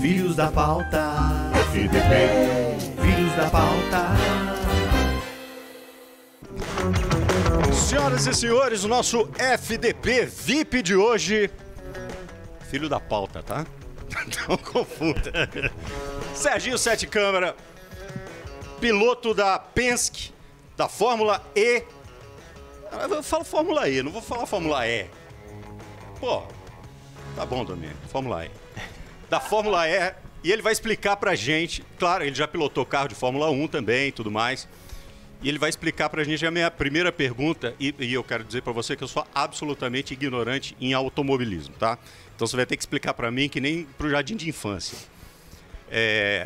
Filhos da pauta, FDP, filhos da pauta. Senhoras e senhores, o nosso FDP VIP de hoje, filho da pauta, tá? Não confunda. Serginho Sete Câmara, piloto da Penske, da Fórmula E. Eu falo Fórmula E, não vou falar Fórmula E. Pô, tá bom, Domênico, Fórmula E. Da Fórmula E, e ele vai explicar pra gente, claro, ele já pilotou carro de Fórmula 1 também e tudo mais, e ele vai explicar pra gente a minha primeira pergunta, e eu quero dizer pra você que eu sou absolutamente ignorante em automobilismo, tá? Então você vai ter que explicar pra mim que nem pro jardim de infância.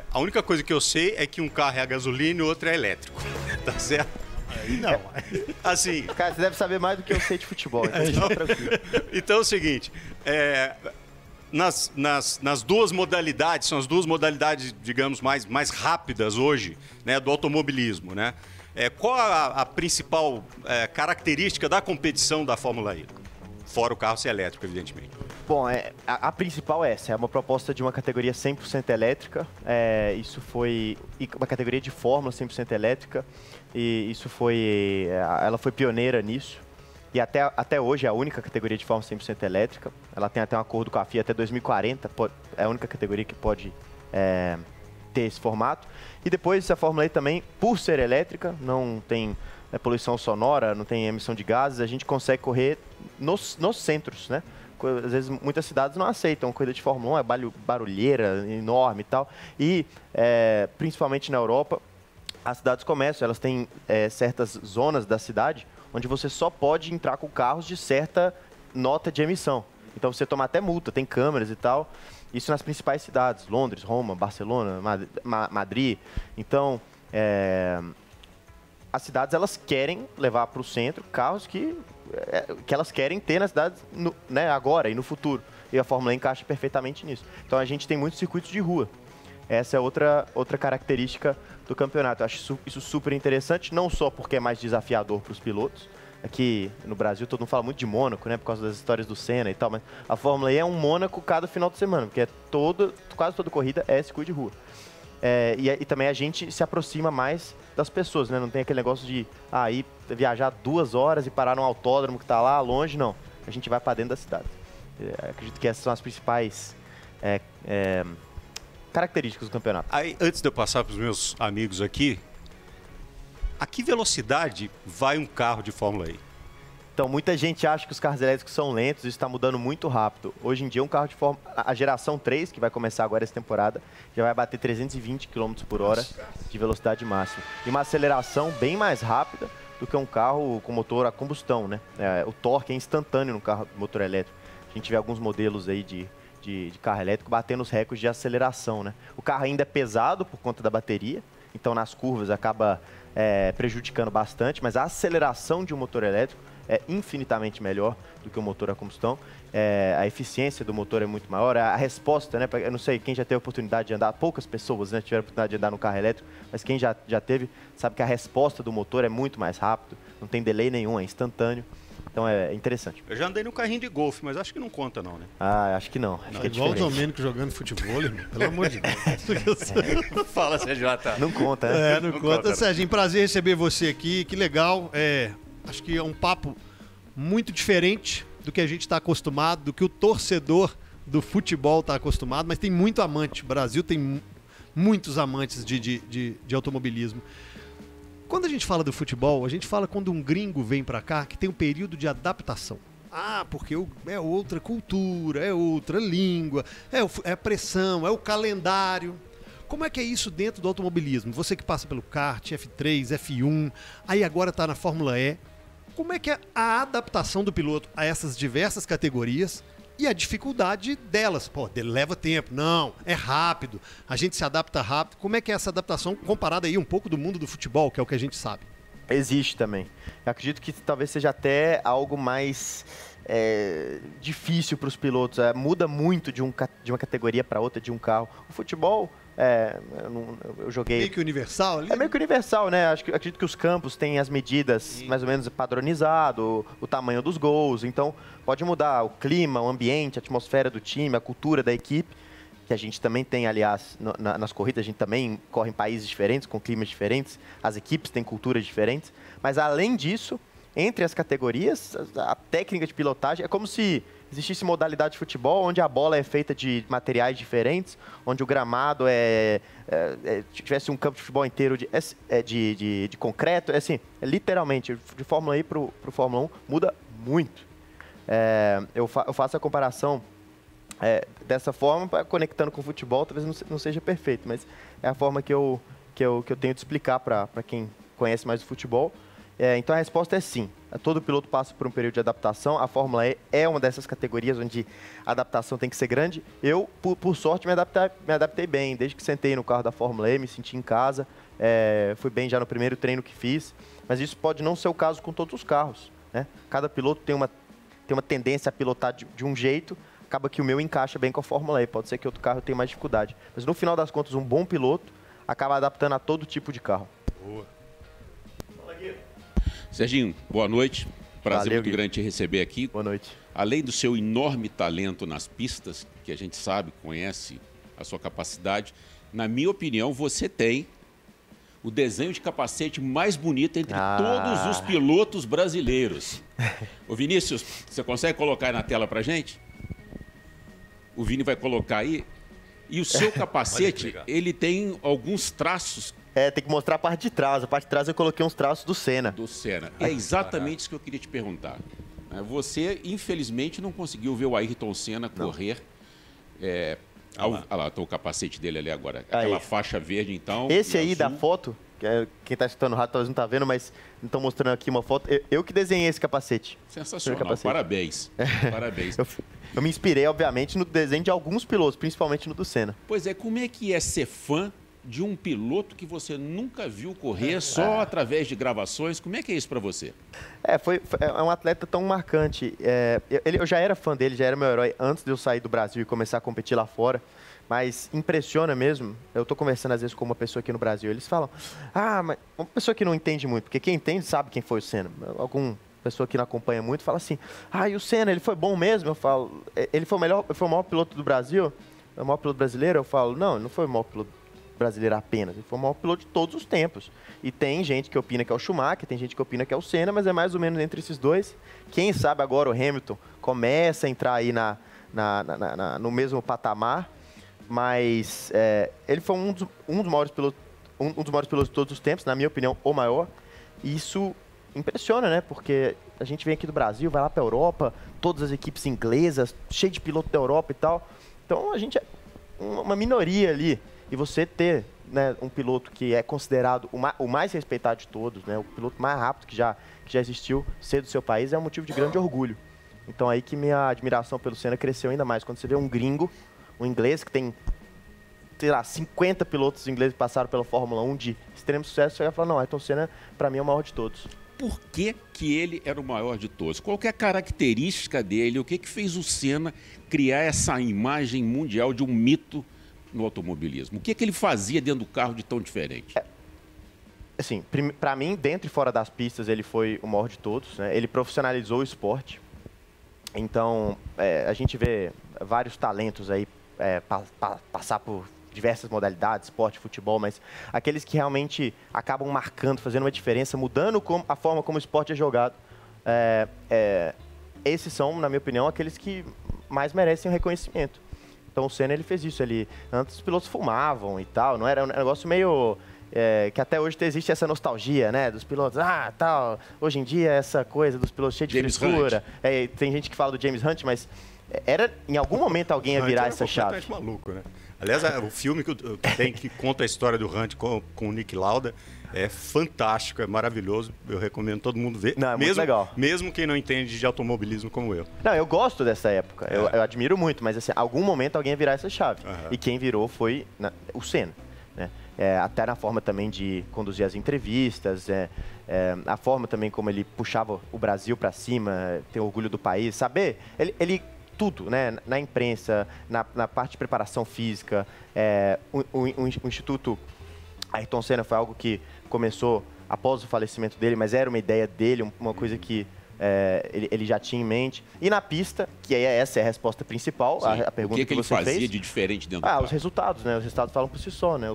A única coisa que eu sei é que um carro é a gasolina e o outro é elétrico, tá certo? Não. Assim... Cara, você deve saber mais do que eu sei de futebol, então tranquilo. Então é o seguinte, nas duas modalidades, são as duas modalidades, digamos, mais rápidas hoje, né, do automobilismo, né? Qual a principal característica da competição da Fórmula E? Fora o carro ser elétrico, evidentemente. Bom, a principal é essa, é uma proposta de uma categoria 100% elétrica, isso foi uma categoria de Fórmula 100% elétrica, e isso foi, ela foi pioneira nisso, e até hoje é a única categoria de Fórmula 100% elétrica, ela tem até um acordo com a FIA até 2040, é a única categoria que pode ter esse formato, e depois a Fórmula E também, por ser elétrica, não tem poluição sonora, não tem emissão de gases, a gente consegue correr nos centros, né? Às vezes muitas cidades não aceitam corrida de Fórmula 1, é barulheira enorme e tal. E, principalmente na Europa, as cidades começam, elas têm certas zonas da cidade onde você só pode entrar com carros de certa nota de emissão. Então você toma até multa, tem câmeras e tal. Isso nas principais cidades, Londres, Roma, Barcelona, Madrid. Então, as cidades elas querem levar para o centro carros que elas querem ter na cidade, né, agora e no futuro. E a Fórmula E encaixa perfeitamente nisso. Então a gente tem muitos circuitos de rua. Essa é outra característica do campeonato. Eu acho isso super interessante, não só porque é mais desafiador para os pilotos. Aqui no Brasil todo mundo fala muito de Mônaco, né, por causa das histórias do Senna e tal, mas a Fórmula E é um Mônaco cada final de semana, porque quase toda corrida é circuito de rua. E também a gente se aproxima mais das pessoas, né? Não tem aquele negócio de ir viajar 2 horas e parar num autódromo que está lá longe, não. A gente vai para dentro da cidade. Acredito que essas são as principais características do campeonato. Aí, antes de eu passar para os meus amigos aqui, a que velocidade vai um carro de Fórmula E? Então, muita gente acha que os carros elétricos são lentos, isso está mudando muito rápido. Hoje em dia, um carro de Fórmula... A geração 3, que vai começar agora essa temporada, já vai bater 320 km por hora de velocidade máxima. E uma aceleração bem mais rápida do que um carro com motor a combustão, né? O torque é instantâneo no carro motor elétrico. A gente vê alguns modelos aí de carro elétrico batendo os recordes de aceleração, né? O carro ainda é pesado por conta da bateria, então nas curvas acaba prejudicando bastante, mas a aceleração de um motor elétrico é infinitamente melhor do que o motor a combustão. A eficiência do motor é muito maior, a resposta, né? Eu não sei quem já teve a oportunidade de andar, poucas pessoas, né, tiveram a oportunidade de andar no carro elétrico, mas quem já teve sabe que a resposta do motor é muito mais rápido, não tem delay nenhum, é instantâneo. Então é interessante. Eu já andei no carrinho de golfe, mas acho que não conta não, né? Acho que não. Acho que é igual diferente. o Domênico jogando futebol, irmão, pelo amor de Deus. Fala, CJ. Não conta, né? Não conta. Serginho, prazer receber você aqui, que legal. Acho que é um papo muito diferente do que a gente está acostumado, do que o torcedor do futebol está acostumado, mas tem muito amante. O Brasil tem muitos amantes de automobilismo. Quando a gente fala do futebol, a gente fala quando um gringo vem para cá que tem um período de adaptação. Porque é outra cultura, é outra língua, é a pressão, é o calendário. Como é que é isso dentro do automobilismo? Você que passa pelo kart, F3, F1, aí agora está na Fórmula E. Como é que é a adaptação do piloto a essas diversas categorias e a dificuldade delas? Leva tempo. Não, é rápido. A gente se adapta rápido. Como é que é essa adaptação comparada aí um pouco do mundo do futebol, que é o que a gente sabe? Existe também. Eu acredito que talvez seja até algo mais difícil para os pilotos. Muda muito de uma categoria para outra de um carro. O futebol... eu joguei... Meio que universal ali? É meio que universal, né? Acredito que os campos têm as medidas mais ou menos padronizado, o tamanho dos gols, então pode mudar o clima, o ambiente, a atmosfera do time, a cultura da equipe, que a gente também tem, aliás, nas corridas, a gente também corre em países diferentes, com climas diferentes, as equipes têm culturas diferentes, mas além disso, entre as categorias, a técnica de pilotagem é como se existisse modalidade de futebol onde a bola é feita de materiais diferentes, onde o gramado tivesse um campo de futebol inteiro de concreto. Assim, literalmente, de Fórmula E para o Fórmula 1 muda muito. Eu faço a comparação dessa forma, conectando com o futebol, talvez não seja perfeito, mas é a forma que eu tenho de explicar para quem conhece mais o futebol. Então a resposta é sim. Todo piloto passa por um período de adaptação. A Fórmula E é uma dessas categorias onde a adaptação tem que ser grande. Eu, por sorte, me adaptei bem. Desde que sentei no carro da Fórmula E, me senti em casa. Fui bem já no primeiro treino que fiz. Mas isso pode não ser o caso com todos os carros, né? Cada piloto tem uma tendência a pilotar de um jeito. Acaba que o meu encaixa bem com a Fórmula E. Pode ser que outro carro tenha mais dificuldade. Mas no final das contas, um bom piloto acaba adaptando a todo tipo de carro. Boa. Serginho, boa noite. Prazer Valeu, muito grande te receber aqui. Boa noite. Além do seu enorme talento nas pistas, que a gente sabe, conhece a sua capacidade, na minha opinião, você tem o desenho de capacete mais bonito entre todos os pilotos brasileiros. Ô Vinícius, você consegue colocar aí na tela pra gente? O Vini vai colocar aí. E o seu capacete, ele tem alguns traços. Tem que mostrar a parte de trás. A parte de trás eu coloquei uns traços do Senna. Do Senna. É exatamente isso que eu queria te perguntar. Você, infelizmente, não conseguiu ver o Ayrton Senna correr. Olha lá, tá o capacete dele ali agora. Aquela faixa verde, então. Esse aí azul. da foto, quem está escutando o rádio talvez não está vendo, mas estão mostrando aqui uma foto. Eu que desenhei esse capacete. Sensacional, capacete. Parabéns. Parabéns. Eu me inspirei, obviamente, no desenho de alguns pilotos, principalmente no do Senna. Pois é, como é que é ser fã de um piloto que você nunca viu correr só através de gravações? Como é que é isso para você? É um atleta tão marcante. Eu já era fã dele, já era meu herói antes de eu sair do Brasil e começar a competir lá fora. Mas impressiona mesmo. Eu estou conversando às vezes com uma pessoa aqui no Brasil. Eles falam, mas uma pessoa que não entende muito, porque quem entende sabe quem foi o Senna. Alguma pessoa que não acompanha muito fala assim, e o Senna, ele foi bom mesmo? Eu falo, ele foi o maior piloto do Brasil? O maior piloto brasileiro? Eu falo, não, ele não foi o maior piloto brasileiro apenas, ele foi o maior piloto de todos os tempos. E tem gente que opina que é o Schumacher, tem gente que opina que é o Senna, mas é mais ou menos entre esses dois. Quem sabe agora o Hamilton começa a entrar aí no mesmo patamar, mas ele foi um dos maiores pilotos de todos os tempos, na minha opinião, o maior. E isso impressiona, né? Porque a gente vem aqui do Brasil, vai lá para a Europa, todas as equipes inglesas, cheio de piloto da Europa e tal. Então a gente é uma minoria ali. E você ter, né, um piloto que é considerado o mais respeitado de todos, né, o piloto mais rápido que já existiu, ser do seu país, é um motivo de grande orgulho. Então aí que minha admiração pelo Senna cresceu ainda mais. Quando você vê um gringo, um inglês que tem, sei lá, 50 pilotos ingleses que passaram pela Fórmula 1 de extremo sucesso, você vai falar, não, Ayrton Senna, para mim, é o maior de todos. Por que ele era o maior de todos? Qual que é a característica dele? O que fez o Senna criar essa imagem mundial de um mito no automobilismo? O que ele fazia dentro do carro de tão diferente? Assim, para mim, dentro e fora das pistas, ele foi o maior de todos, né? Ele profissionalizou o esporte. Então, a gente vê vários talentos aí passar por diversas modalidades, esporte, futebol, mas aqueles que realmente acabam marcando, fazendo uma diferença, mudando a forma como o esporte é jogado, esses são, na minha opinião, aqueles que mais merecem o reconhecimento. Então o Senna, ele fez isso. Antes os pilotos fumavam e tal, não era um negócio meio... que até hoje existe essa nostalgia, né? Dos pilotos, tal. Hoje em dia, essa coisa dos pilotos cheios de frescura. Tem gente que fala do James Hunt, mas em algum momento alguém ia virar essa chave. É maluco, né? Aliás, o filme que conta a história do Hunt com o Nick Lauda é fantástico, é maravilhoso. Eu recomendo todo mundo ver. Não, é muito legal. Mesmo quem não entende de automobilismo como eu. Não, eu gosto dessa época. Eu admiro muito, mas assim, algum momento alguém ia virar essa chave. E quem virou foi o Senna, né? Até na forma também de conduzir as entrevistas, a forma também como ele puxava o Brasil para cima, ter orgulho do país, saber... Ele tudo, né? Na imprensa, na parte de preparação física, o Instituto Ayrton Senna foi algo que começou após o falecimento dele, mas era uma ideia dele, uma coisa que ele já tinha em mente. E na pista, que essa é a resposta principal, a pergunta o que ele você fazia fez, de diferente dentro do carro? os resultados, né? Os resultados falam por si só, né?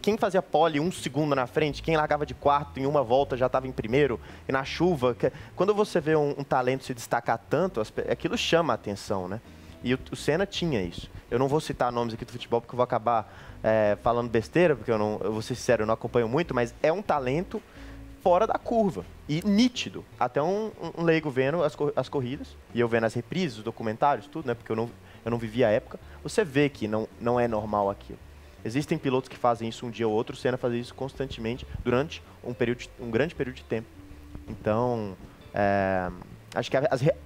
Quem fazia pole 1 segundo na frente, quem largava de quarto em uma volta já estava em primeiro, e na chuva. Quando você vê um talento se destacar tanto, aquilo chama a atenção, né? E o Senna tinha isso. Eu não vou citar nomes aqui do futebol porque eu vou acabar falando besteira, porque eu vou ser sincero, eu não acompanho muito, mas é um talento fora da curva e nítido. Até um leigo vendo as corridas, e eu vendo as reprises, os documentários, tudo, né? Porque eu não vivi a época. Você vê que não é normal aquilo. Existem pilotos que fazem isso um dia ou outro, o Senna fazia isso constantemente durante um grande período de tempo. Então, acho que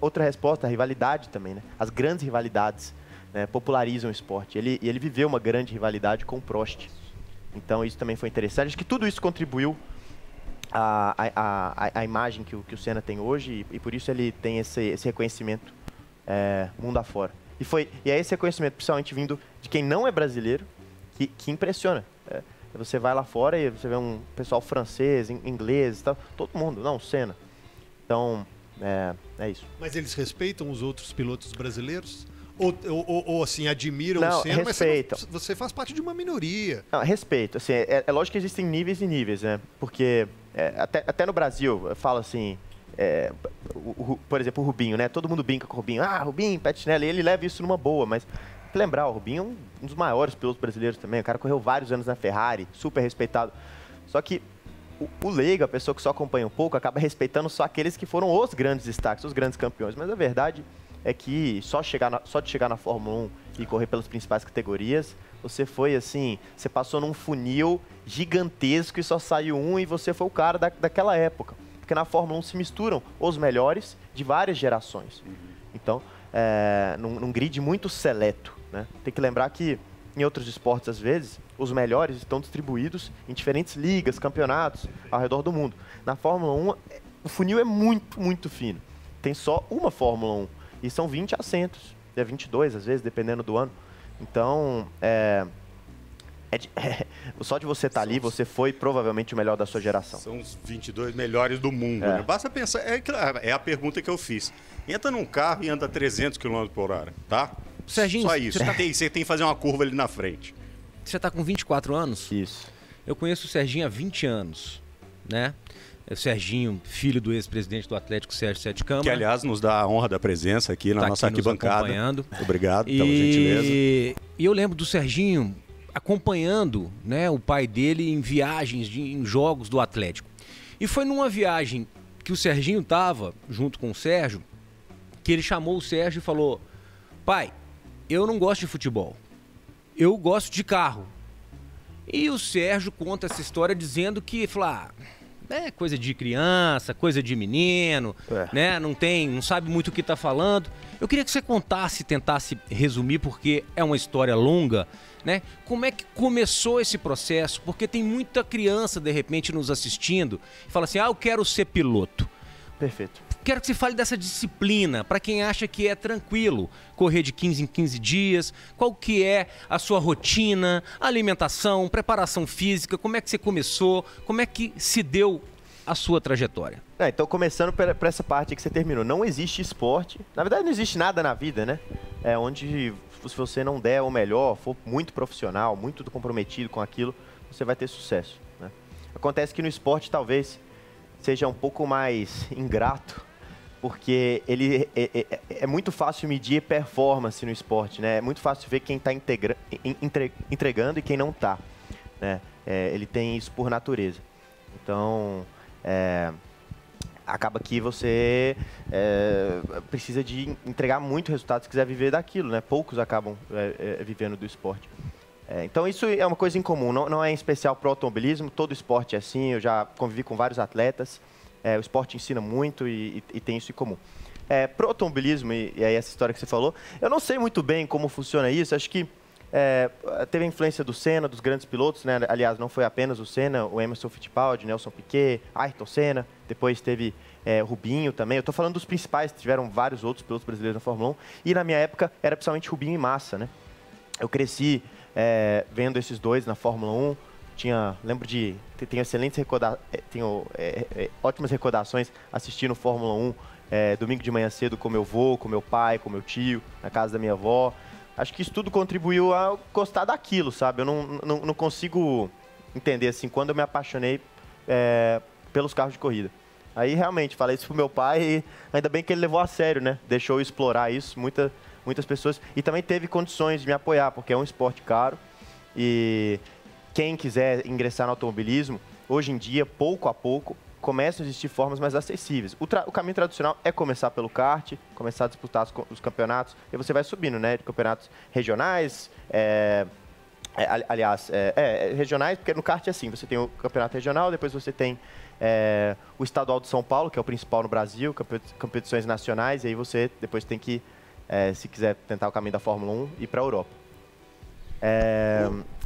outra resposta, a rivalidade também, né? As grandes rivalidades, né, popularizam o esporte. Ele viveu uma grande rivalidade com o Prost. Então, isso também foi interessante. Acho que tudo isso contribuiu a imagem que o Senna tem hoje, e por isso ele tem esse reconhecimento mundo afora. E é esse reconhecimento, principalmente vindo de quem não é brasileiro, que impressiona. Você vai lá fora e você vê um pessoal francês, inglês, tal, todo mundo, não, Senna. Então, é isso. Mas eles respeitam os outros pilotos brasileiros? Ou assim, admiram não, o Senna, respeitam. Mas você faz parte de uma minoria. Não, respeito. Assim, é lógico que existem níveis e níveis, né? Porque até no Brasil, eu falo assim, por exemplo, o Rubinho, né? Todo mundo brinca com o Rubinho. Rubinho, Pettinelli, ele leva isso numa boa, mas tem que lembrar, o Rubinho é um dos maiores pilotos brasileiros também. O cara correu vários anos na Ferrari, super respeitado. Só que o leigo, a pessoa que só acompanha um pouco, acaba respeitando só aqueles que foram os grandes destaques, os grandes campeões. Mas a verdade é que só de chegar na Fórmula 1 e correr pelas principais categorias, você foi assim, você passou num funil gigantesco e só saiu um e você foi o cara daquela época. Porque na Fórmula 1 se misturam os melhores de várias gerações. Então, num grid muito seleto, né? Tem que lembrar que em outros esportes, às vezes, os melhores estão distribuídos em diferentes ligas, campeonatos ao redor do mundo. Na Fórmula 1, o funil é muito, muito fino. Tem só uma Fórmula 1 e são 20 assentos, 22 às vezes, dependendo do ano. Então, só de você estar ali, você foi provavelmente o melhor da sua geração. São os 22 melhores do mundo, né? Basta pensar, é a pergunta que eu fiz. Entra num carro e anda 300 km por hora, tá? Serginho, só isso. Você tem que fazer uma curva ali na frente. Você está com 24 anos? Isso. Eu conheço o Serginho há 20 anos, né? O Serginho, filho do ex-presidente do Atlético, Sérgio Sete Câmara. Que, aliás, nos dá a honra da presença aqui na nossa arquibancada. Obrigado pela gentileza. E eu lembro do Serginho acompanhando, né, o pai dele em viagens, em jogos do Atlético. E foi numa viagem que o Serginho estava, junto com o Sérgio, que ele chamou o Sérgio e falou: pai, eu não gosto de futebol, eu gosto de carro. E o Sérgio conta essa história dizendo que, é coisa de criança, coisa de menino, né? Não sabe muito o que está falando. Eu queria que você tentasse resumir, porque é uma história longa, né? Como é que começou esse processo? Porque tem muita criança, de repente, nos assistindo e fala assim: eu quero ser piloto. Perfeito. Quero que você fale dessa disciplina, para quem acha que é tranquilo correr de 15 em 15 dias, qual que é a sua rotina, alimentação, preparação física, como é que você começou, como é que se deu a sua trajetória? Então, começando por essa parte que você terminou, não existe esporte, na verdade não existe nada na vida, né? Onde se você não der o melhor, for muito profissional, muito comprometido com aquilo, você vai ter sucesso, né? Acontece que no esporte talvez seja um pouco mais ingrato, porque é muito fácil medir performance no esporte, né? É muito fácil ver quem está entregando e quem não está, né? Ele tem isso por natureza. Então, acaba que você precisa de entregar muito resultado se quiser viver daquilo, né? Poucos acabam vivendo do esporte. Então, isso é uma coisa em comum, não é em especial para o automobilismo, todo esporte é assim, eu já convivi com vários atletas. O esporte ensina muito e tem isso em comum. Para o automobilismo, e aí essa história que você falou, eu não sei muito bem como funciona isso. Acho que teve a influência do Senna, dos grandes pilotos, né? Aliás, não foi apenas o Senna, o Emerson Fittipaldi, Nelson Piquet, Ayrton Senna, depois teve Rubinho também. Eu estou falando dos principais, tiveram vários outros pilotos brasileiros na Fórmula 1, e na minha época era principalmente Rubinho e Massa, né? Eu cresci vendo esses dois na Fórmula 1, Lembro de... Tenho excelentes ótimas recordações assistindo Fórmula 1 domingo de manhã cedo com meu avô, com meu pai, com meu tio, na casa da minha avó. Acho que isso tudo contribuiu a gostar daquilo, sabe? Eu não consigo entender, assim, quando eu me apaixonei pelos carros de corrida. Aí, realmente, falei isso pro meu pai e ainda bem que ele levou a sério, né? Deixou eu explorar isso, muitas pessoas. E também teve condições de me apoiar, porque é um esporte caro. E quem quiser ingressar no automobilismo, hoje em dia, pouco a pouco, começam a existir formas mais acessíveis. O caminho tradicional é começar pelo kart, começar a disputar os campeonatos, e você vai subindo, né? De campeonatos regionais, regionais, porque no kart é assim, você tem o campeonato regional, depois você tem o estadual de São Paulo, que é o principal no Brasil, competições nacionais, e aí você depois tem que, se quiser tentar o caminho da Fórmula 1, ir para a Europa.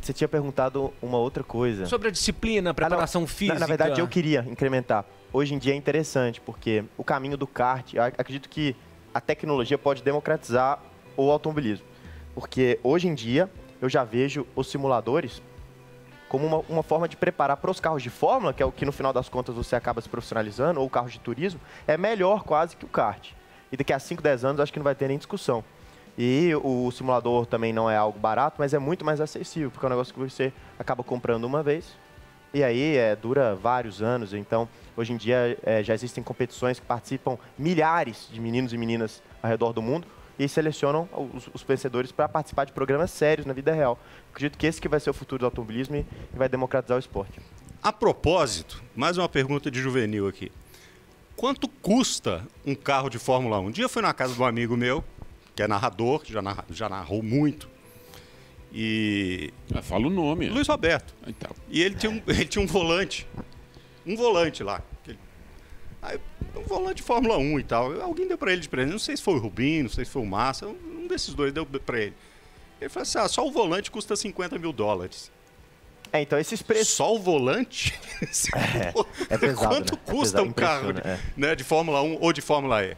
Você tinha perguntado uma outra coisa. Sobre a disciplina, a preparação física. Na verdade, eu queria incrementar. Hoje em dia é interessante, porque o caminho do kart, eu acredito que a tecnologia pode democratizar o automobilismo. Porque hoje em dia, eu já vejo os simuladores como uma forma de preparar para os carros de fórmula, que é o que no final das contas você acaba se profissionalizando, ou carros de turismo, é melhor quase que o kart. E daqui a 5, 10 anos, acho que não vai ter nem discussão. E o simulador também não é algo barato, mas é muito mais acessível, porque é um negócio que você acaba comprando uma vez e aí dura vários anos. Então, hoje em dia, já existem competições que participam milhares de meninos e meninas ao redor do mundo e selecionam os vencedores para participar de programas sérios na vida real. Acredito que esse que vai ser o futuro do automobilismo e vai democratizar o esporte. A propósito, mais uma pergunta de juvenil aqui. Quanto custa um carro de Fórmula 1? Um dia eu fui na casa de um amigo meu, que é narrador, que já narrou muito. E... fala o nome. Luiz Roberto. Então. E ele tinha um volante. Um volante lá. Um volante de Fórmula 1 e tal. Alguém deu pra ele de presente. Não sei se foi o Rubinho, não sei se foi o Massa. Um desses dois deu pra ele. Ele falou assim, só o volante custa $50 mil. Então esses preços... Só o volante? É pesado, Quanto custa um carro de Fórmula 1 ou de Fórmula E?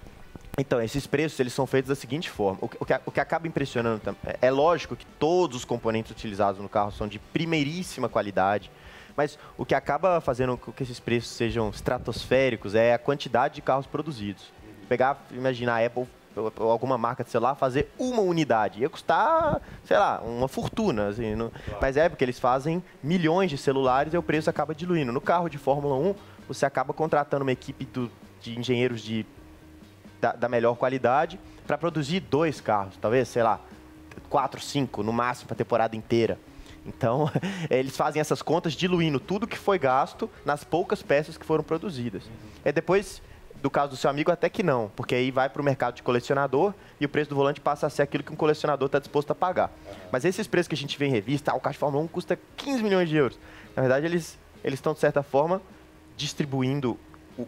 Então, esses preços eles são feitos da seguinte forma. O que acaba impressionando também... É lógico que todos os componentes utilizados no carro são de primeiríssima qualidade, mas o que acaba fazendo com que esses preços sejam estratosféricos é a quantidade de carros produzidos. Imaginar a Apple ou alguma marca de celular fazer uma unidade. Ia custar, sei lá, uma fortuna. Assim, mas porque eles fazem milhões de celulares e o preço acaba diluindo. No carro de Fórmula 1, você acaba contratando uma equipe de engenheiros da melhor qualidade para produzir 2 carros, talvez, sei lá, 4, 5 no máximo para a temporada inteira. Então, eles fazem essas contas diluindo tudo que foi gasto nas poucas peças que foram produzidas. Depois, do caso do seu amigo, até que não, porque aí vai para o mercado de colecionador e o preço do volante passa a ser aquilo que um colecionador está disposto a pagar. Mas esses preços que a gente vê em revista, o carro de Fórmula 1 custa 15 milhões de euros. Na verdade, eles estão, de certa forma, distribuindo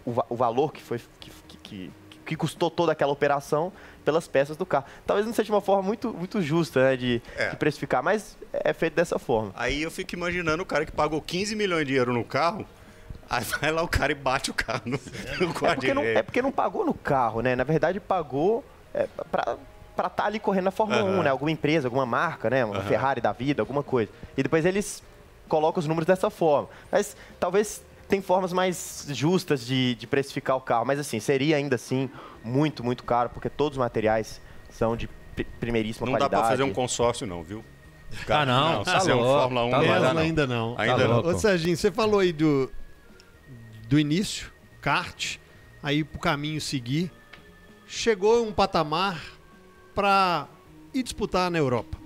o valor que custou toda aquela operação pelas peças do carro. Talvez não seja uma forma muito, muito justa, né, de precificar, mas é feito dessa forma. Aí eu fico imaginando o cara que pagou 15 milhões de euros no carro, aí vai lá o cara e bate o carro no é porque não pagou no carro, né? Na verdade, pagou para estar ali correndo na Fórmula 1, né? Alguma empresa, alguma marca, né? Uma Ferrari da vida, alguma coisa. E depois eles colocam os números dessa forma. Mas talvez... Tem formas mais justas de precificar o carro, mas assim, seria ainda assim muito, muito caro, porque todos os materiais são de primeiríssima qualidade. Não dá pra fazer um consórcio não, viu? Não, tá louco. Fórmula 1 ainda não. Ainda não. Ô, Serginho, você falou aí do início, kart, aí pro caminho seguir, chegou um patamar para ir disputar na Europa.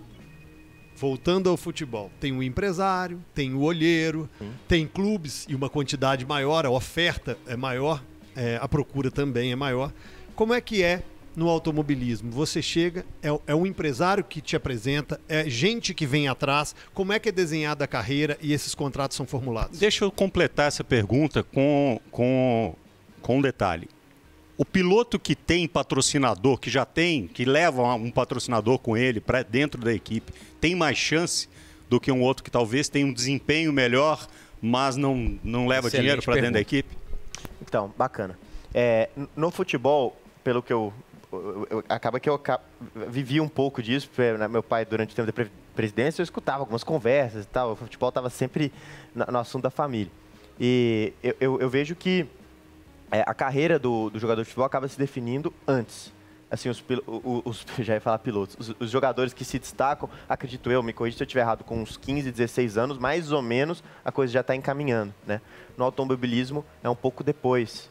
Voltando ao futebol, tem o empresário, tem o olheiro, tem clubes e uma quantidade maior, a oferta é maior, a procura também é maior. Como é que é no automobilismo? Você chega, é um empresário que te apresenta, é gente que vem atrás, como é que é desenhada a carreira e esses contratos são formulados? Deixa eu completar essa pergunta com um detalhe. O piloto que tem patrocinador, que leva um patrocinador com ele para dentro da equipe, tem mais chance do que um outro que talvez tenha um desempenho melhor, mas não leva dinheiro para dentro da equipe? Então, bacana. No futebol, pelo que acaba que eu vivi um pouco disso, porque meu pai, durante o tempo da presidência, eu escutava algumas conversas e tal. O futebol estava sempre no assunto da família. E eu vejo que a carreira do jogador de futebol acaba se definindo antes. Assim, já ia falar pilotos. Os jogadores que se destacam, acredito eu, me corrija se eu estiver errado, com uns 15, 16 anos, mais ou menos, a coisa já está encaminhando, né? No automobilismo é um pouco depois.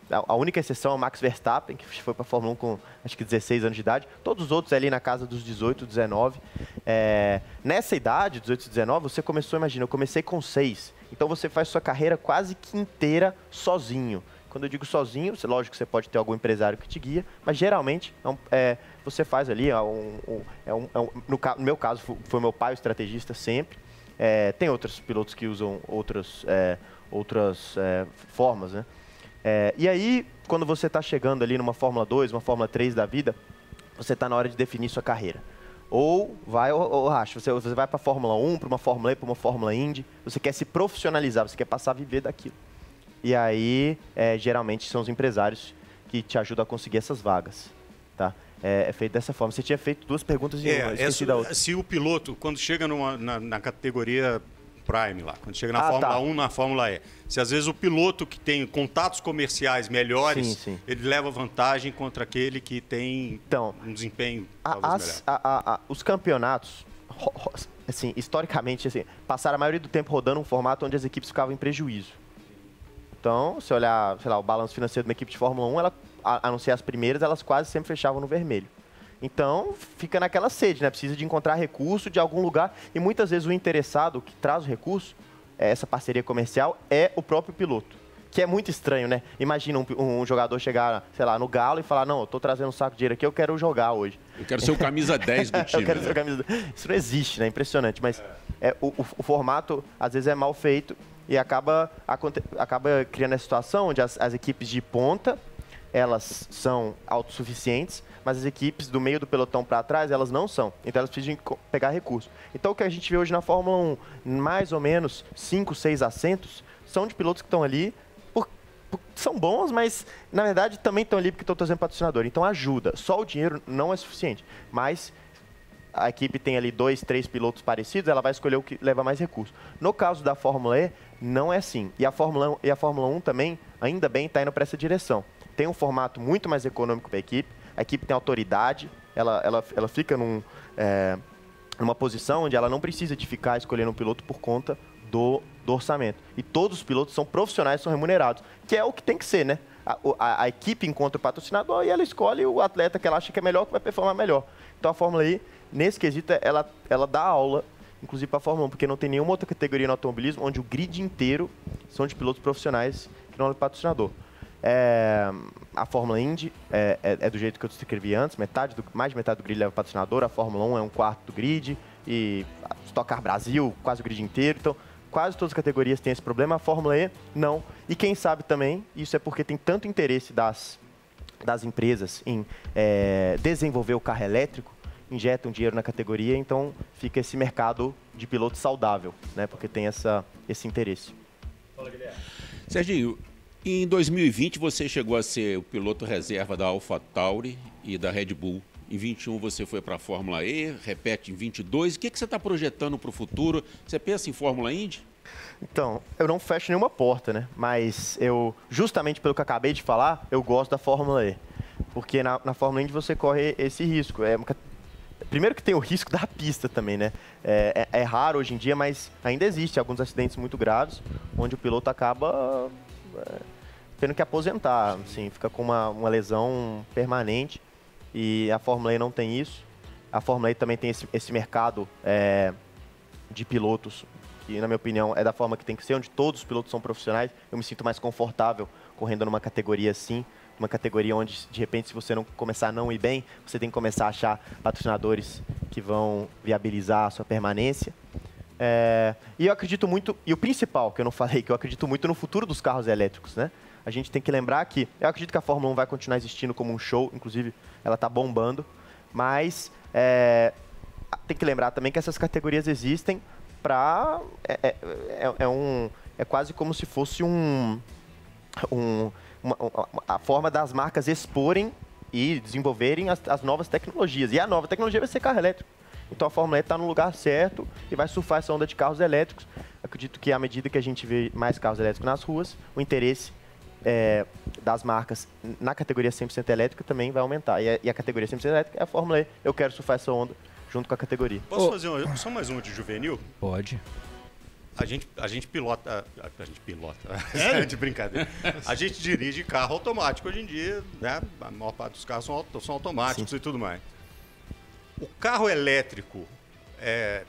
A única exceção é o Max Verstappen, que foi para a Fórmula 1 com, acho que 16 anos de idade. Todos os outros ali na casa dos 18, 19. Nessa idade, 18, 19, você começou, imagina, eu comecei com 6. Então você faz sua carreira quase que inteira sozinho. Quando eu digo sozinho, lógico que você pode ter algum empresário que te guia, mas geralmente você faz ali, no meu caso foi meu pai o estrategista sempre. Tem outros pilotos que usam outras formas, né? E aí, quando você está chegando ali numa Fórmula 2, uma Fórmula 3 da vida, você está na hora de definir sua carreira. Ou vai ou racha. Você vai para a Fórmula 1, para uma Fórmula E, para uma Fórmula Indy. Você quer se profissionalizar, você quer passar a viver daquilo. E aí, geralmente, são os empresários que te ajudam a conseguir essas vagas. Tá? É feito dessa forma. Você tinha feito 2 perguntas de uma, esqueci da outra. Se o piloto, quando chega na categoria Prime lá, quando chega na Fórmula 1, na Fórmula E, se às vezes o piloto que tem contatos comerciais melhores, sim. Ele leva vantagem contra aquele que tem um desempenho talvez melhor. Os campeonatos, assim, historicamente, assim, passaram a maioria do tempo rodando um formato onde as equipes ficavam em prejuízo. Então, se olhar, sei lá, o balanço financeiro de uma equipe de Fórmula 1, a não ser as primeiras, elas quase sempre fechavam no vermelho. Então, fica naquela sede, né? Precisa de encontrar recurso de algum lugar. E muitas vezes o interessado que traz o recurso, essa parceria comercial, é o próprio piloto. Que é muito estranho, né? Imagina um jogador chegar, sei lá, no Galo e falar, não, eu estou trazendo um saco de dinheiro aqui, eu quero jogar hoje. Eu quero ser o camisa 10 do time. Eu quero ser o camisa 10. Isso não existe, né? Impressionante. Mas o formato, às vezes, é mal feito e acaba criando essa situação onde as equipes de ponta, elas são autossuficientes, mas as equipes do meio do pelotão para trás, elas não são. Então, elas precisam pegar recurso. Então, o que a gente vê hoje na Fórmula 1, mais ou menos 5, 6 assentos, são de pilotos que estão ali, são bons, mas, na verdade, também estão ali porque estão trazendo patrocinador. Então, ajuda. Só o dinheiro não é suficiente. Mas a equipe tem ali 2, 3 pilotos parecidos, ela vai escolher o que leva mais recurso. No caso da Fórmula E, não é assim. E a Fórmula 1 também, ainda bem, está indo para essa direção. Tem um formato muito mais econômico para a equipe tem autoridade, ela fica numa posição onde ela não precisa de ficar escolhendo um piloto por conta do orçamento. E todos os pilotos são profissionais, são remunerados, que é o que tem que ser, né? A equipe encontra o patrocinador e ela escolhe o atleta que ela acha que é melhor, que vai performar melhor. Então a Fórmula E, nesse quesito, ela dá aula, inclusive para a Fórmula 1, porque não tem nenhuma outra categoria no automobilismo onde o grid inteiro são de pilotos profissionais que não é patrocinador. A Fórmula Indy é do jeito que eu descrevi antes, mais de metade do grid leva patrocinador, a Fórmula 1 é 1/4 do grid, e a Stock Car Brasil, quase o grid inteiro, então quase todas as categorias têm esse problema, a Fórmula E não. E quem sabe também, isso é porque tem tanto interesse das empresas em desenvolver o carro elétrico, injetam dinheiro na categoria, então fica esse mercado de piloto saudável, né? Porque tem esse interesse. Fala, Guilherme. Serginho, em 2020 você chegou a ser o piloto reserva da AlphaTauri e da Red Bull. Em 21 você foi para a Fórmula E, repete em 22. O que você está projetando para o futuro? Você pensa em Fórmula Indy? Então, eu não fecho nenhuma porta, né? Mas justamente pelo que eu acabei de falar, eu gosto da Fórmula E. Porque na Fórmula Indy você corre esse risco. Primeiro que tem o risco da pista também, né? É raro hoje em dia, mas ainda existe alguns acidentes muito graves, onde o piloto acaba tendo que aposentar, assim, fica com uma lesão permanente. E a Fórmula E não tem isso. A Fórmula E também tem esse mercado de pilotos, que na minha opinião é da forma que tem que ser, onde todos os pilotos são profissionais. Eu me sinto mais confortável correndo numa categoria assim, uma categoria onde, de repente, se você não começar a não ir bem, você tem que começar a achar patrocinadores que vão viabilizar a sua permanência. E eu acredito muito, e o principal que eu não falei, que eu acredito muito no futuro dos carros elétricos, né? A gente tem que lembrar que, eu acredito que a Fórmula 1 vai continuar existindo como um show, inclusive ela está bombando, mas tem que lembrar também que essas categorias existem para... É quase como se fosse a forma das marcas exporem e desenvolverem as novas tecnologias. E a nova tecnologia vai ser carro elétrico. Então a Fórmula E está no lugar certo e vai surfar essa onda de carros elétricos. Acredito que à medida que a gente vê mais carros elétricos nas ruas, o interesse das marcas na categoria 100% elétrica também vai aumentar. E a categoria 100% elétrica é a Fórmula E. Eu quero surfar essa onda junto com a categoria. Posso fazer só mais uma de juvenil? Pode. A gente pilota. A gente pilota. É de brincadeira. A gente dirige carro automático hoje em dia, né? A maior parte dos carros são automáticos. Sim. E tudo mais. O carro elétrico é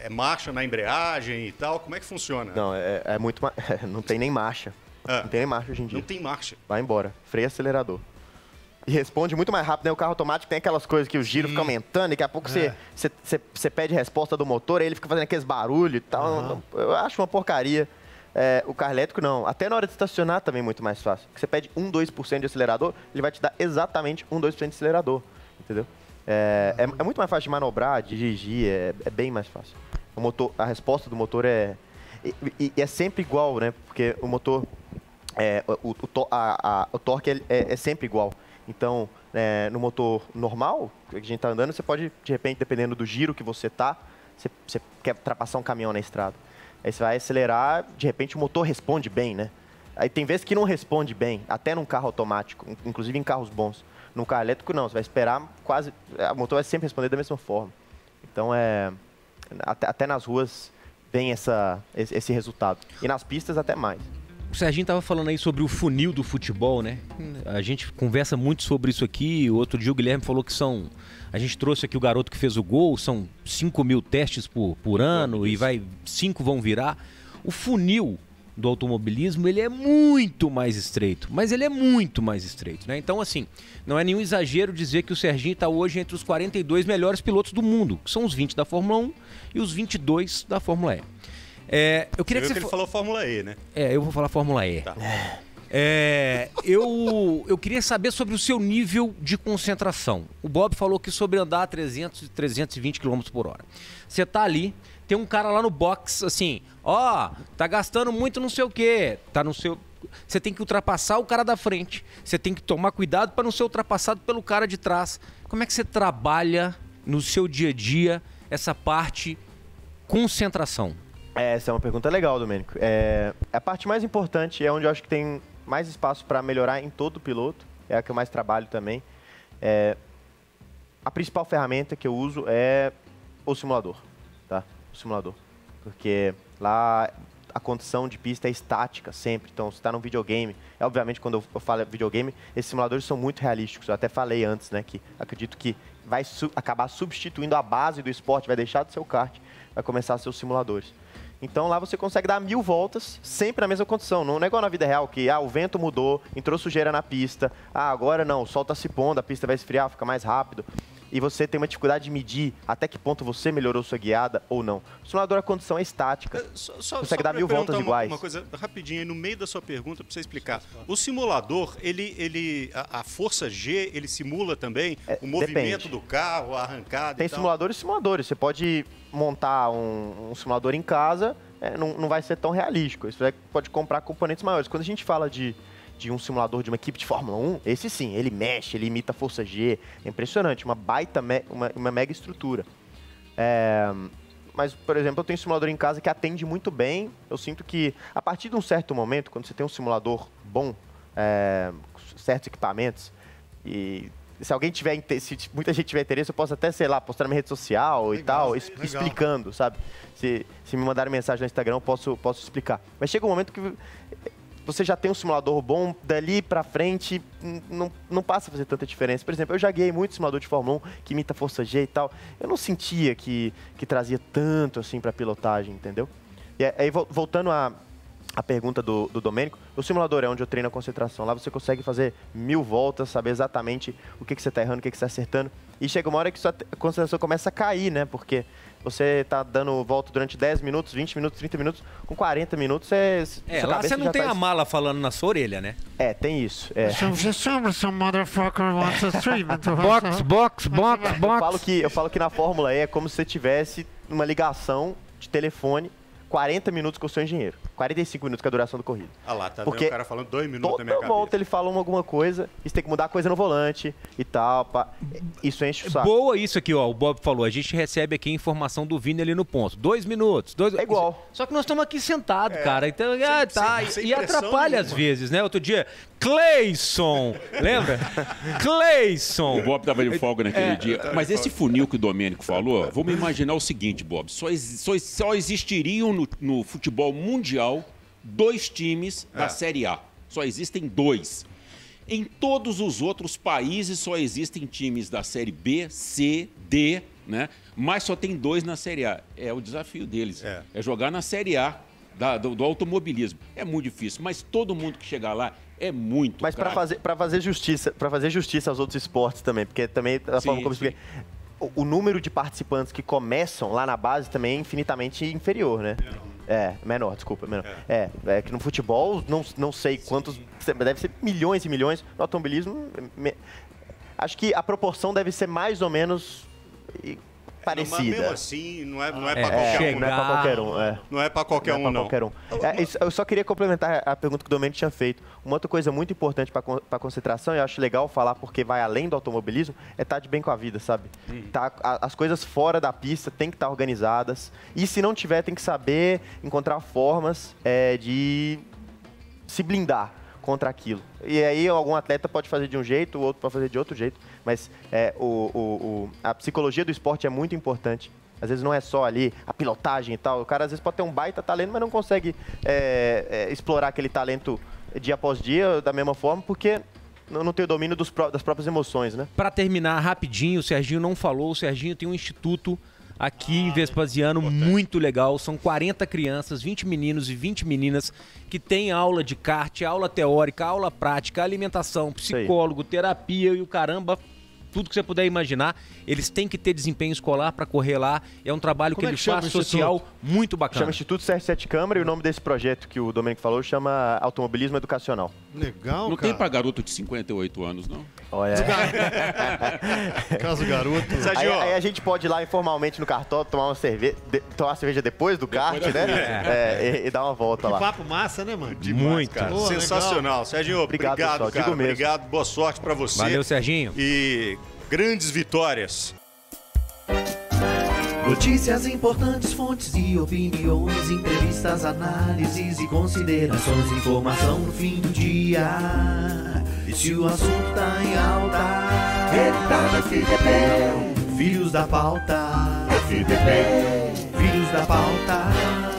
marcha na embreagem e tal? Como é que funciona? Não, é muito. Não tem nem marcha. Não tem nem marcha hoje em dia. Não tem marcha. Vai embora. Freio e acelerador. E responde muito mais rápido, né? O carro automático tem aquelas coisas que o giro fica aumentando e daqui a pouco você pede resposta do motor, aí ele fica fazendo aqueles barulhos e tal. Eu acho uma porcaria. O carro elétrico não. Até na hora de estacionar também é muito mais fácil. Porque você pede 2% de acelerador, ele vai te dar exatamente 2% de acelerador. Entendeu? É muito mais fácil de manobrar, de dirigir, é bem mais fácil. O motor, a resposta do motor é sempre igual, né? Porque o motor, o torque é sempre igual. Então, no motor normal, que a gente está andando, você pode, de repente, dependendo do giro que você você quer ultrapassar um caminhão na estrada. Aí você vai acelerar, de repente o motor responde bem, né? Aí tem vezes que não responde bem, até num carro automático, inclusive em carros bons. Num carro elétrico, não. Você vai esperar quase... O motor vai sempre responder da mesma forma. Então, até nas ruas vem esse resultado. E nas pistas, até mais. O Serginho estava falando aí sobre o funil do futebol, né? A gente conversa muito sobre isso aqui. O outro dia o Guilherme falou que a gente trouxe aqui o garoto que fez o gol, são 5.000 testes por ano e 5 vão virar. O funil do automobilismo, ele é muito mais estreito, mas ele é muito mais estreito, né? Então, assim, não é nenhum exagero dizer que o Serginho está hoje entre os 42 melhores pilotos do mundo, que são os 20 da Fórmula 1 e os 22 da Fórmula E. Eu queria que ele falou Fórmula E, né? Eu vou falar Fórmula E. Tá. Eu queria saber sobre o seu nível de concentração. O Bob falou que sobre andar a 300 e 320 km por hora. Você tá ali, tem um cara lá no box, assim, tá gastando muito não sei o quê, tá no seu... Você tem que ultrapassar o cara da frente, você tem que tomar cuidado para não ser ultrapassado pelo cara de trás. Como é que você trabalha no seu dia a dia essa parte concentração? Essa é uma pergunta legal, Domênico. A parte mais importante é onde eu acho que tem mais espaço para melhorar em todo piloto, é a que eu mais trabalho também. A principal ferramenta que eu uso é o simulador, tá? O simulador. Porque lá a condição de pista é estática sempre, então você está num videogame. Obviamente, quando eu falo videogame, esses simuladores são muito realísticos. Eu até falei antes, né, que acredito que vai acabar substituindo a base do esporte, vai deixar de ser o kart, vai começar a ser os simuladores. Então lá você consegue dar 1000 voltas, sempre na mesma condição. Não é igual na vida real, que o vento mudou, entrou sujeira na pista. Agora não, o sol está se pondo, a pista vai esfriar, fica mais rápido. E você tem uma dificuldade de medir até que ponto você melhorou sua guiada ou não. O simulador, a condição é estática. Consegue dar 1000 voltas iguais. Uma coisa rapidinho aí no meio da sua pergunta, para você explicar. O simulador, a força G, ele simula também o movimento do carro, a arrancada Tem e tal? simuladores e simuladores. Você pode montar um simulador em casa, não vai ser tão realístico. Você pode comprar componentes maiores. Quando a gente fala de um simulador de uma equipe de Fórmula 1, esse sim, ele mexe, ele imita a força G, é impressionante, uma baita, uma mega estrutura. Mas, por exemplo, eu tenho um simulador em casa que atende muito bem. Eu sinto que, a partir de um certo momento, quando você tem um simulador bom, com certos equipamentos, e se alguém tiver, se muita gente tiver interesse, eu posso até, sei lá, postar na minha rede social legal, e tal, explicando, sabe? Se me mandarem mensagem no Instagram, eu posso explicar. Mas chega um momento que você já tem um simulador bom, dali pra frente não passa a fazer tanta diferença. Por exemplo, eu já guiei muito simulador de Fórmula 1 que imita força G e tal. Eu não sentia que trazia tanto assim pra pilotagem, entendeu? E aí, voltando à pergunta do Domênico, o simulador é onde eu treino a concentração. Lá você consegue fazer 1000 voltas, saber exatamente o que você tá errando, o que você tá acertando. E chega uma hora que sua concentração começa a cair, né? Porque você tá dando volta durante 10 minutos, 20 minutos, 30 minutos, com 40 minutos lá você não tem a mala falando na sua orelha, né? Tem isso. Box. Eu falo que na Fórmula E é como se você tivesse uma ligação de telefone 40 minutos com o seu engenheiro. 45 minutos que é a duração do corrido. Ah lá, tá Porque vendo o cara falando 2 minutos na minha Toda volta cabeça. ele fala alguma coisa, e você tem que mudar coisa no volante e tal. Isso enche o saco. Boa isso aqui, ó. O Bob falou. A gente recebe aqui a informação do Vini ali no ponto. 2 minutos. É igual. Só que nós estamos aqui sentados, cara. Então, sem e pressão atrapalha às nenhuma. vezes, né? Outro dia, Cleison. Lembra? Cleison. O Bob tava de folga naquele dia. Mas esse funil que o Domênico falou, vamos imaginar o seguinte, Bob. Só existiriam no futebol mundial 2 times da Série A. Só existem 2. Em todos os outros países só existem times da Série B, C, D, né? Mas só tem 2 na Série A. É o desafio deles. É jogar na Série A do automobilismo. É muito difícil, mas todo mundo que chegar lá é muito Mas para fazer justiça aos outros esportes também, porque também da forma como eu expliquei, o número de participantes que começam lá na base também é infinitamente inferior, né? Menor, desculpa. Menor. É que no futebol, não sei quantos, deve ser milhões e milhões. No automobilismo, acho que a proporção deve ser mais ou menos parecida. Mas mesmo assim, não é para qualquer um. Não é para qualquer um. Não é para qualquer um, não. Eu só queria complementar a pergunta que o Domênico tinha feito. Uma outra coisa muito importante para a concentração, e eu acho legal falar porque vai além do automobilismo, é estar de bem com a vida, sabe? As coisas fora da pista têm que estar organizadas. E se não tiver, tem que saber encontrar formas de se blindar contra aquilo. E aí algum atleta pode fazer de um jeito, o outro pode fazer de outro jeito, mas a psicologia do esporte é muito importante. Às vezes não é só ali a pilotagem e tal, o cara às vezes pode ter um baita talento, mas não consegue explorar aquele talento dia após dia da mesma forma, porque não tem o domínio das próprias emoções, né? Para terminar rapidinho, o Serginho não falou, o Serginho tem um instituto aqui em Vespasiano, muito legal. São 40 crianças, 20 meninos e 20 meninas que têm aula de kart, aula teórica, aula prática, alimentação, psicólogo, terapia e o caramba, tudo que você puder imaginar. Eles têm que ter desempenho escolar para correr lá. É um trabalho que eles fazem social muito bacana. Chama Instituto Sérgio Sete Câmara e o nome desse projeto que o Domênico falou chama Automobilismo Educacional. Legal, Não cara. tem para garoto de 58 anos, não? Olha. Caso garoto. Aí a gente pode ir lá informalmente no cartódromo tomar uma cerveja depois do kart, né? E dar uma volta lá. Que papo massa, né, mano? Demais, cara. Pô, Sensacional. legal. Serginho, Obrigado, obrigado, pessoal. cara. Digo mesmo. Obrigado, boa sorte pra você. Valeu, Serginho. E grandes vitórias. Notícias importantes, fontes e opiniões, entrevistas, análises e considerações, informação no fim do dia. E se o assunto tá em alta, ele tá no FDP. Filhos da pauta, FDP. Filhos da pauta.